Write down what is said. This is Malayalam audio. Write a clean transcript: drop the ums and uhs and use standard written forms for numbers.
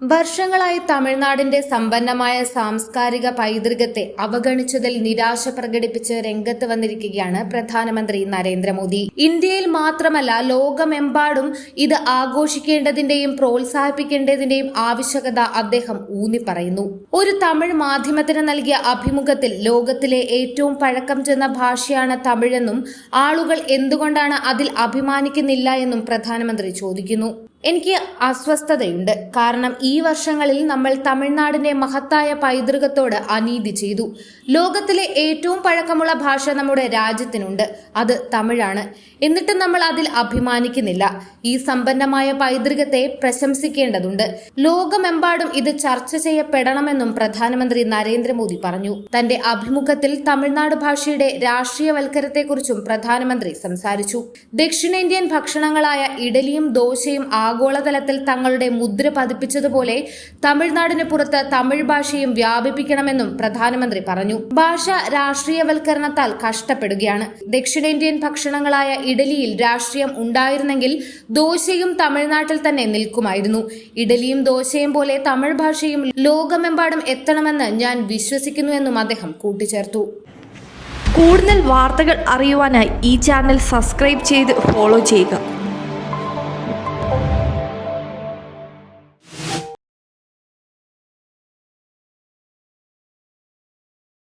വർഷങ്ങളായി തമിഴ്നാടിന്റെ സമ്പന്നമായ സാംസ്കാരിക പൈതൃകത്തെ അവഗണിച്ചതിൽ നിരാശ പ്രകടിപ്പിച്ച് രംഗത്ത് വന്നിരിക്കുകയാണ് പ്രധാനമന്ത്രി നരേന്ദ്രമോദി. ഇന്ത്യയിൽ മാത്രമല്ല ലോകമെമ്പാടും ഇത് ആഘോഷിക്കേണ്ടതിന്റെയും പ്രോത്സാഹിപ്പിക്കേണ്ടതിന്റെയും ആവശ്യകത അദ്ദേഹം ഊന്നിപ്പറയുന്നു. ഒരു തമിഴ് മാധ്യമത്തിന് നൽകിയ അഭിമുഖത്തിൽ ലോകത്തിലെ ഏറ്റവും പഴക്കം ചെന്ന ഭാഷയാണ് തമിഴെന്നും ആളുകൾ എന്തുകൊണ്ടാണ് അതിൽ അഭിമാനിക്കുന്നില്ല എന്നും പ്രധാനമന്ത്രി ചോദിക്കുന്നു. എനിക്ക് അസ്വസ്ഥതയുണ്ട്. കാരണം ഈ വർഷങ്ങളിൽ നമ്മൾ തമിഴ്നാടിന്റെ മഹത്തായ പൈതൃകത്തോട് അനീതി ചെയ്തു. ലോകത്തിലെ ഏറ്റവും പഴക്കമുള്ള ഭാഷ നമ്മുടെ രാജ്യത്തിനുണ്ട്, അത് തമിഴാണ്. എന്നിട്ട് നമ്മൾ അതിൽ അഭിമാനിക്കുന്നില്ല. ഈ സമ്പന്നമായ പൈതൃകത്തെ പ്രശംസിക്കേണ്ടതുണ്ട്. ലോകമെമ്പാടും ഇത് ചർച്ച ചെയ്യപ്പെടണമെന്നും പ്രധാനമന്ത്രി നരേന്ദ്രമോദി പറഞ്ഞു. തന്റെ അഭിമുഖത്തിൽ തമിഴ്നാട് ഭാഷയുടെ രാഷ്ട്രീയവൽക്കരണത്തെക്കുറിച്ചും പ്രധാനമന്ത്രി സംസാരിച്ചു. ദക്ഷിണേന്ത്യൻ ഭക്ഷണങ്ങളായ ഇഡലിയും ദോശയും ആഗോളതലത്തിൽ തങ്ങളുടെ മുദ്ര പതിപ്പിച്ചതുപോലെ തമിഴ്നാടിന് പുറത്ത് തമിഴ് ഭാഷയും വ്യാപിപ്പിക്കണമെന്നും പ്രധാനമന്ത്രി പറഞ്ഞു. ഭാഷ രാഷ്ട്രീയവൽക്കരണത്താൽ കഷ്ടപ്പെടുകയാണ്. ദക്ഷിണേന്ത്യൻ ഭക്ഷണങ്ങളായ ഇഡലിയിൽ രാഷ്ട്രീയം ഉണ്ടായിരുന്നെങ്കിൽ ദോശയും തമിഴ്നാട്ടിൽ തന്നെ നിൽക്കുമായിരുന്നു. ഇഡലിയും ദോശയും പോലെ തമിഴ് ഭാഷയും ലോകമെമ്പാടും എത്തണമെന്ന് ഞാൻ വിശ്വസിക്കുന്നുവെന്നും അദ്ദേഹം കൂട്ടിച്ചേർത്തു. കൂടുതൽ വാർത്തകൾ അറിയുവാനായി ഈ ചാനൽ സബ്സ്ക്രൈബ് ചെയ്ത് ഫോളോ ചെയ്യുക.